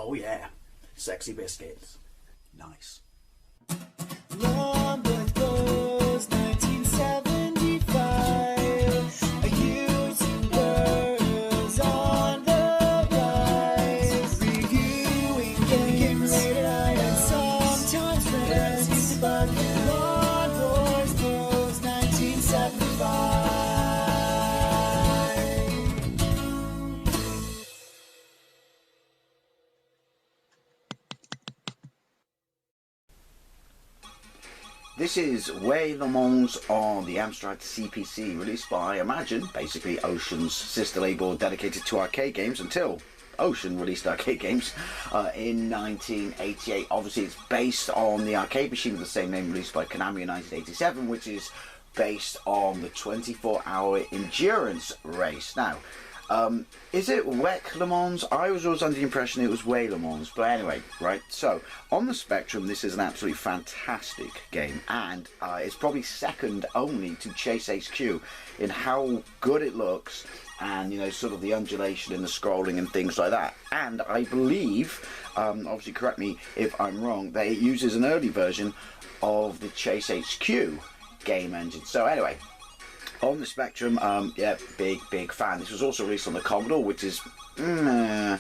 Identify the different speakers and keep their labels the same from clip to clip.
Speaker 1: Oh yeah, sexy biscuits. Nice.
Speaker 2: Long Blues 1975. YouTubers on the rise. Reviewing games late at night and sometimes friends. But Long Blues 1975.
Speaker 3: This is WEC Le Mans on the Amstrad CPC, released by, imagine, basically Ocean's sister label dedicated to arcade games until Ocean released arcade games in 1988. Obviously, it's based on the arcade machine with the same name released by Konami in 1987, which is based on the 24-hour endurance race. Now, is it WEC Le Mans? I was always under the impression it was WEC Le Mans, but anyway, right, so on the spectrum this is an absolutely fantastic game, and it's probably second only to Chase HQ in how good it looks and, you know, sort of the undulation in the scrolling and things like that. And I believe, obviously correct me if I'm wrong, that it uses an early version of the Chase HQ game engine. So anyway, on the Spectrum, yeah, big fan. This was also released on the Commodore, which is the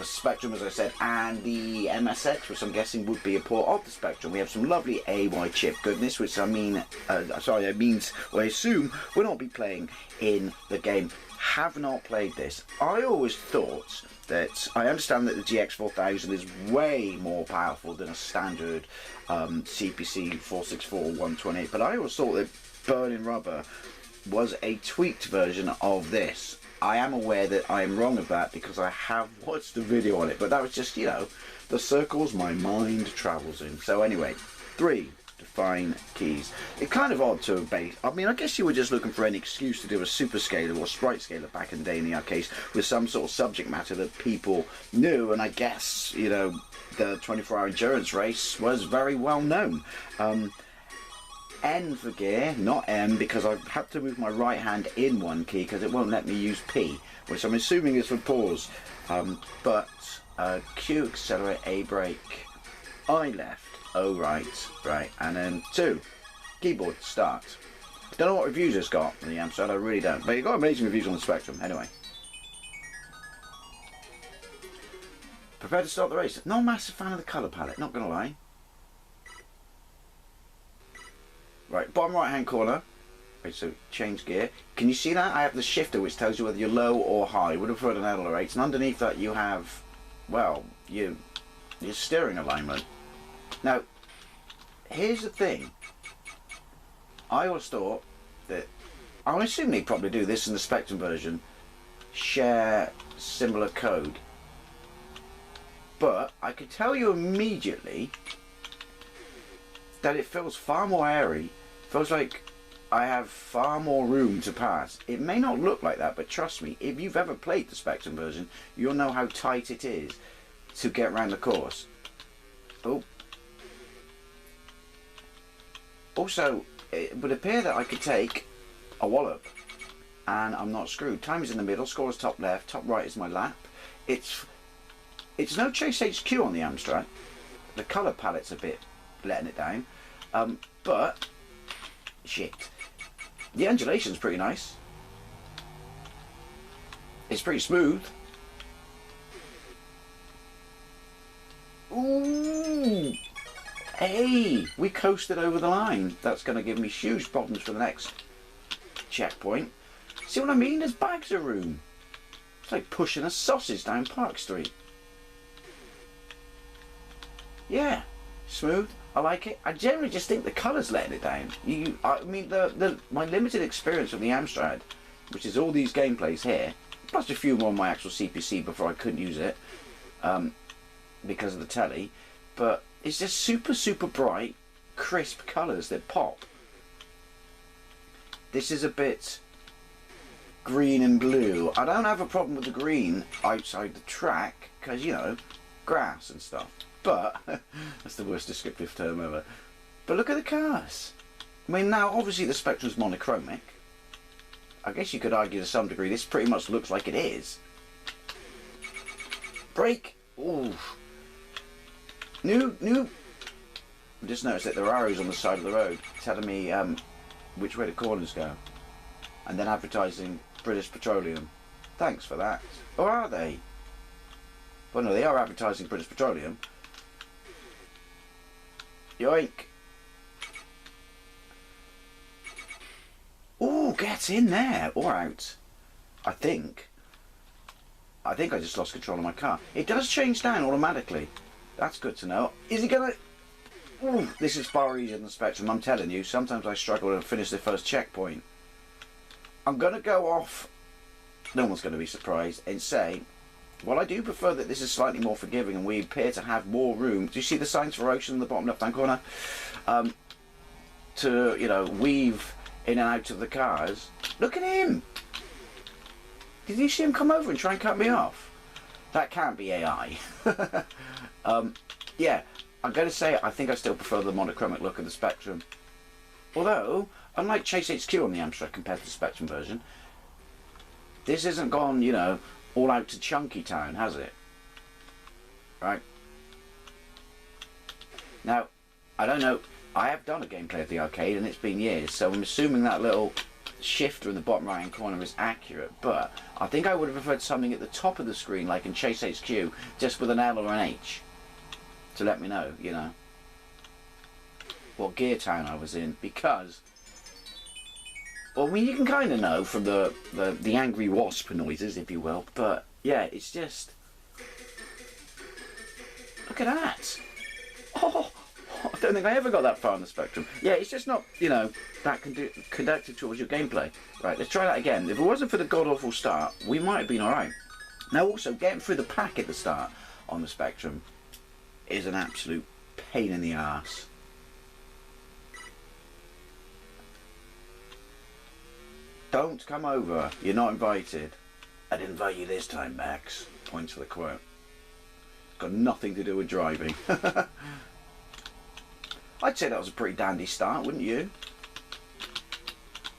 Speaker 3: Spectrum, as I said, and the MSX, which I'm guessing would be a port of the Spectrum. We have some lovely AY chip goodness, which I mean, I assume we'll not be playing in the game. Have not played this. I always thought that, I understand that the GX4000 is way more powerful than a standard CPC 464 128, but I always thought that Burning Rubber was a tweaked version of this. I am aware that I am wrong of that because I have watched the video on it, but that was just, you know, the circles my mind travels in. So anyway, 3 define keys. It's kind of odd to base. I mean, I guess you were just looking for any excuse to do a super scaler or sprite scaler back in the day in the arcades with some sort of subject matter that people knew, and I guess, you know, the 24-hour endurance race was very well known. N for gear, not M, because I've had to move my right hand in one key because it won't let me use P, which I'm assuming is for pause. But Q accelerate, A brake, I left, O right, and then 2 keyboard start. Don't know what reviews it's got on the Amstrad, I really don't, but it got amazing reviews on the Spectrum. Anyway, prepare to start the race. Not a massive fan of the colour palette, not gonna lie. Right, bottom right hand corner. Right, so change gear. Can you see that? I have the shifter which tells you whether you're low or high. Would have preferred an L or 8. And underneath that you have, well, your steering alignment. Now, here's the thing. I always thought that, I assume they probably do this in the Spectrum version, share similar code. But I could tell you immediately that it feels far more airy. Feels like I have far more room to pass. It may not look like that, but trust me, if you've ever played the Spectrum version, you'll know how tight it is to get around the course. Oh. Also, it would appear that I could take a wallop and I'm not screwed. Time is in the middle, score is top left, top right is my lap. It's no Chase HQ on the Amstrad. The colour palette's a bit letting it down, but shit, the undulation's pretty nice. It's pretty smooth. Ooh, hey, we coasted over the line. That's going to give me huge problems for the next checkpoint. See what I mean? There's bags of room. It's like pushing a sausage down Park Street. Yeah, smooth. I like it. I generally just think the colour's letting it down. I mean, my limited experience of the Amstrad, which is all these gameplays here, plus a few more on my actual CPC before I couldn't use it because of the telly, but it's just super bright, crisp colours that pop. This is a bit green and blue. I don't have a problem with the green outside the track because, you know, grass and stuff. But that's the worst descriptive term ever. But look at the cars. I mean, now obviously the Spectrum's monochromic. I guess you could argue to some degree this pretty much looks like it is. Brake. Ooh. New. I just noticed that there are arrows on the side of the road telling me which way the corners go. And then advertising British Petroleum. Thanks for that. Or are they? Well, no, they are advertising British Petroleum. Yoink. Ooh, get in there. Or out. I think I just lost control of my car. It does change down automatically. That's good to know. Is it gonna... Ooh, this is far easier than the Spectrum, I'm telling you. Sometimes I struggle to finish the first checkpoint. I'm gonna go off, no one's gonna be surprised, and say, well, I do prefer that this is slightly more forgiving and we appear to have more room. Do you see the signs for Ocean in the bottom left hand corner? To, you know, weave in and out of the cars. Look at him! Did you see him come over and try and cut me off? That can't be AI. Yeah, I'm going to say I think I still prefer the monochromatic look of the Spectrum. Although, unlike Chase HQ on the Amstrad compared to the Spectrum version, this hasn't gone, you know, all out to Chunky Town, has it? Right? Now, I don't know, I have done a gameplay of the arcade and it's been years, so I'm assuming that little shifter in the bottom right hand corner is accurate, but I think I would have preferred something at the top of the screen like in Chase HQ, just with an L or an H to let me know, you know, what gear town I was in, because, well, I mean, you can kind of know from the angry wasp noises, if you will, but yeah, it's just, look at that. Oh, I don't think I ever got that far on the Spectrum. Yeah, it's just not, you know, that conducive towards your gameplay. Right, let's try that again. If it wasn't for the god-awful start, we might have been alright. Now also, getting through the pack at the start on the Spectrum is an absolute pain in the arse. Don't come over, you're not invited. I didn't invite you this time, Max. Point to the quote. Got nothing to do with driving. I'd say that was a pretty dandy start, wouldn't you?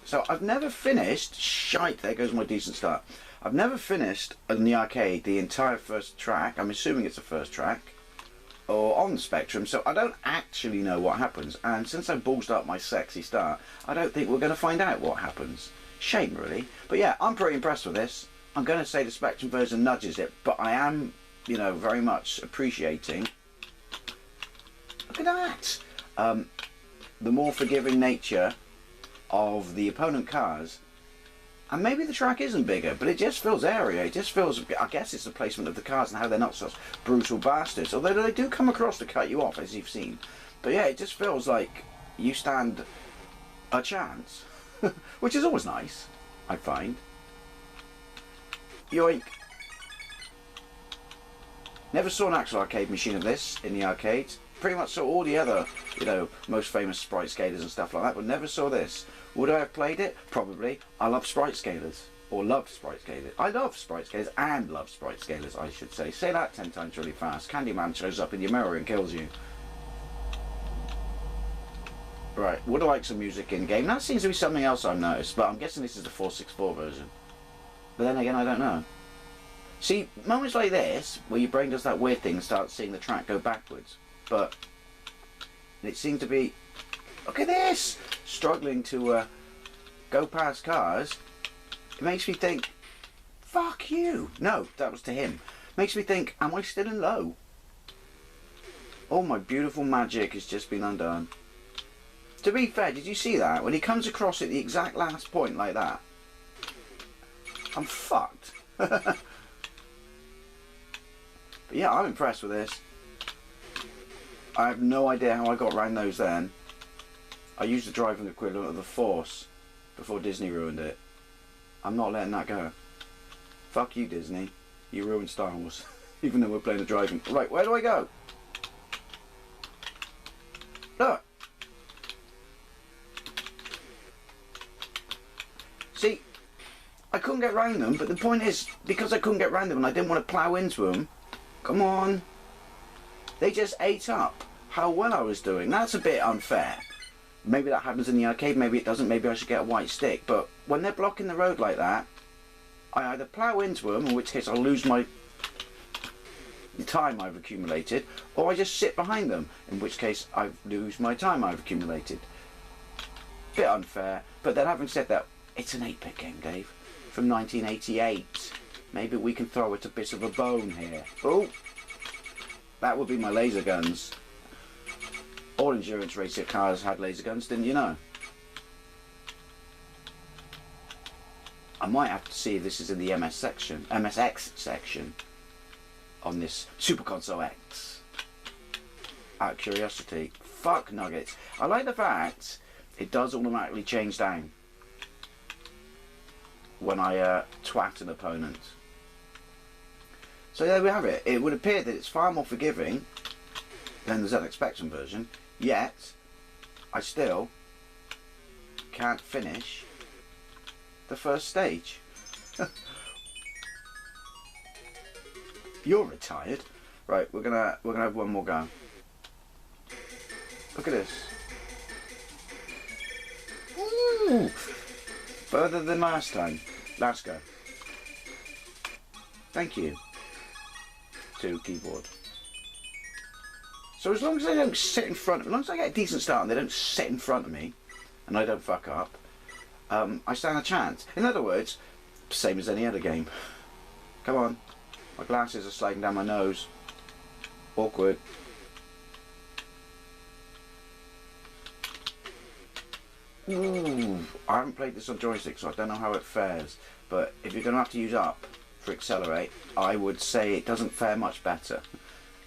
Speaker 3: So I've never finished, shite, there goes my decent start. I've never finished in the arcade the entire first track, I'm assuming it's the first track, or on the Spectrum, so I don't actually know what happens. And since I ballsed up my sexy start, I don't think we're going to find out what happens. Shame, really. But yeah, I'm pretty impressed with this. I'm going to say the Spectrum version nudges it, but I am, you know, very much appreciating. Look at that! The more forgiving nature of the opponent cars, and maybe the track isn't bigger, but it just feels area. It just feels, I guess it's the placement of the cars and how they're not such brutal bastards, although they do come across to cut you off, as you've seen. But yeah, it just feels like you stand a chance, which is always nice, I find. Yoink. Never saw an actual arcade machine of this in the arcades. Pretty much saw all the other, you know, most famous sprite scalers and stuff like that, but never saw this. Would I have played it? Probably. I love sprite scalers, or loved sprite scalers. I love sprite scalers and love sprite scalers, I should say. Say that 10 times really fast. Candyman shows up in your mirror and kills you. Right, would I like some music in game? That seems to be something else I've noticed, but I'm guessing this is the 464 version. But then again, I don't know. See, moments like this, where your brain does that weird thing and starts seeing the track go backwards. But it seemed to be, look at this, struggling to go past cars. It makes me think, fuck you. No, that was to him. Makes me think, am I still in low? Oh, my beautiful magic has just been undone. To be fair, did you see that? When he comes across at the exact last point like that, I'm fucked. But yeah, I'm impressed with this. I have no idea how I got around those then. I used the driving equivalent of the Force before Disney ruined it. I'm not letting that go. Fuck you, Disney. You ruined Star Wars. Even though we're playing the driving. Right, where do I go? Look. See, I couldn't get round them, but the point is, because I couldn't get round them and I didn't want to plough into them, come on. They just ate up how well I was doing. That's a bit unfair. Maybe that happens in the arcade, maybe it doesn't, maybe I should get a white stick. But when they're blocking the road like that, I either plough into them, in which case I'll lose my the time I've accumulated, or I just sit behind them, in which case I lose my time I've accumulated. Bit unfair, but then having said that, it's an 8-bit game, Dave, from 1988. Maybe we can throw it a bit of a bone here. Oh, that would be my laser guns. All endurance racer cars had laser guns, didn't you know? I might have to see if this is in the MSX section on this Super Console X. Out of curiosity. Fuck nuggets. I like the fact it does automatically change down when I twat an opponent. So there we have it. It would appear that it's far more forgiving than the ZX Spectrum version, yet I still can't finish the first stage. You're retired. Right, we're gonna have one more go. Look at this. Ooh, further than last time. Last go. Thank you. To keyboard. So as long as they don't sit in front of me, as long as I get a decent start and they don't sit in front of me, and I don't fuck up, I stand a chance. In other words, same as any other game. Come on. My glasses are sliding down my nose. Awkward. Ooh, I haven't played this on joystick, so I don't know how it fares. But if you're going to have to use up for accelerate, I would say it doesn't fare much better.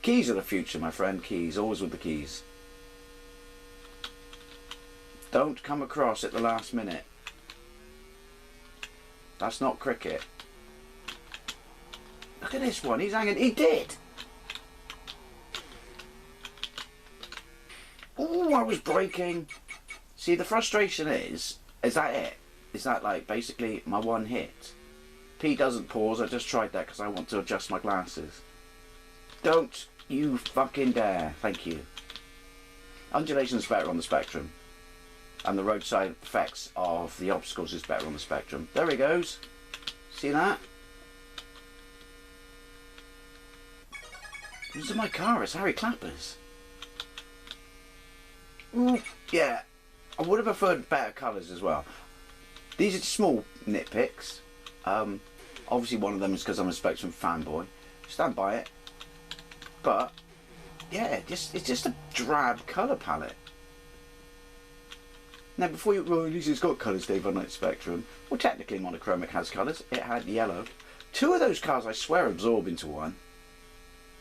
Speaker 3: Keys are the future, my friend. Keys. Always with the keys. Don't come across at the last minute. That's not cricket. Look at this one. He's hanging. He did. Oh, I was braking. See, the frustration is that it? Is that like basically my one hit? P doesn't pause. I just tried that because I want to adjust my glasses. Don't you fucking dare. Thank you. Undulation is better on the Spectrum. And the roadside effects of the obstacles is better on the Spectrum. There he goes. See that? This is my car. It's Harry Clapper's. Ooh, yeah. I would have preferred better colours as well. These are small nitpicks. Obviously one of them is because I'm a Spectrum fanboy. Stand by it. But, yeah, it's just a drab colour palette. Now before you, well, at least it's got colours, Dave, on its Spectrum. Well, technically Monochromic has colours. It had yellow. Two of those cars I swear absorb into one.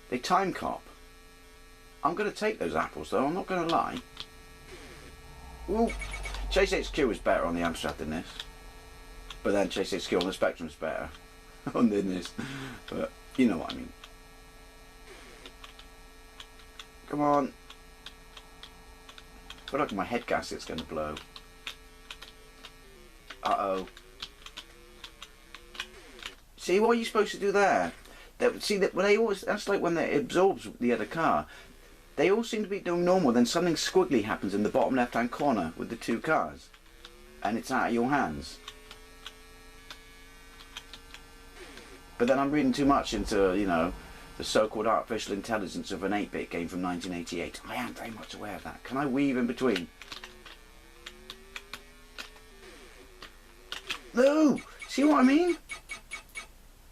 Speaker 3: They time cop. I'm going to take those apples though, I'm not going to lie. Ooh. Chase HQ is better on the Amstrad than this. But then Chase HQ on the Spectrum is better than this. But you know what I mean. Come on. I feel like my head gasket's going to blow. Uh-oh. See, what are you supposed to do there? See, that when they always, that's like when it absorbs the other car. They all seem to be doing normal, then something squiggly happens in the bottom left-hand corner with the two cars. And it's out of your hands. But then I'm reading too much into, you know, the so-called artificial intelligence of an 8-bit game from 1988. I am very much aware of that. Can I weave in between? No! See what I mean?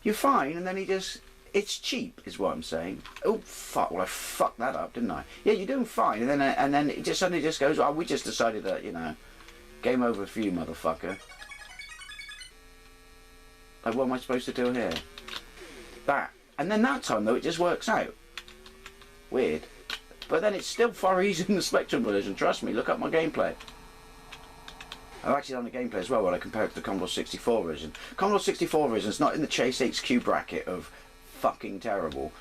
Speaker 3: You're fine, and then he just... It's cheap, is what I'm saying. Oh, fuck. Well, I fucked that up, didn't I? Yeah, you're doing fine. And then it just suddenly just goes, oh, we just decided that, you know, game over for you, motherfucker. Like, what am I supposed to do here? That. And then that time, though, it just works out. Weird. But then it's still far easier than the Spectrum version. Trust me, look up my gameplay. I've actually done the gameplay as well when I compare it to the Commodore 64 version. Commodore 64 version is not in the Chase HQ bracket of fucking terrible,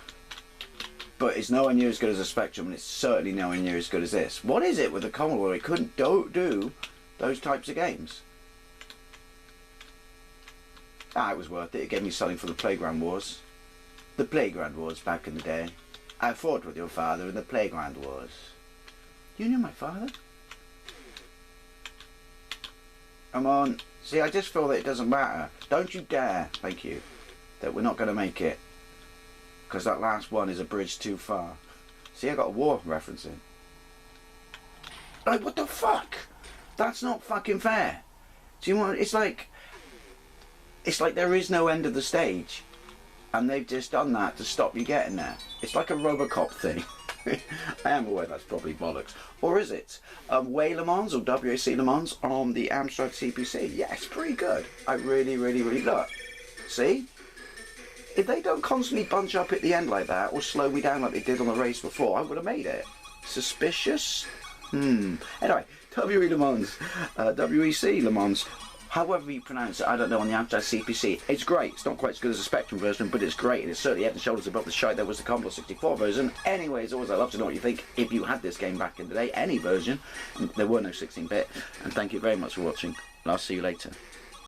Speaker 3: but it's nowhere near as good as a Spectrum, and it's certainly nowhere near as good as this. What is it with the Commodore? It couldn't do those types of games. Ah, it was worth it. It gave me something for the Playground Wars. The Playground Wars back in the day. I fought with your father in the Playground Wars. You knew my father? Come on. See, I just feel that it doesn't matter. Don't you dare, thank you, that we're not going to make it. because that last one is a bridge too far. See, I got a war reference in. Like, what the fuck? That's not fucking fair. Do you want? It's like there is no end of the stage, and they've just done that to stop you getting there. It's like a Robocop thing. I am aware that's probably bollocks. Or is it? WEC Le Mans or WEC Le Mans on the Amstrad CPC. Yeah, it's pretty good. I really, really, really look. See? If they don't constantly bunch up at the end like that, or slow me down like they did on the race before, I would have made it. Suspicious? Anyway, WEC Le Mans. WEC Le Mans. However you pronounce it, I don't know, on the Amstrad CPC. It's great. It's not quite as good as the Spectrum version, but it's great. And it's certainly head and shoulders above the shite that was the Commodore 64 version. Anyway, as always, I'd love to know what you think if you had this game back in the day, any version. There were no 16-bit. And thank you very much for watching. And I'll see you later.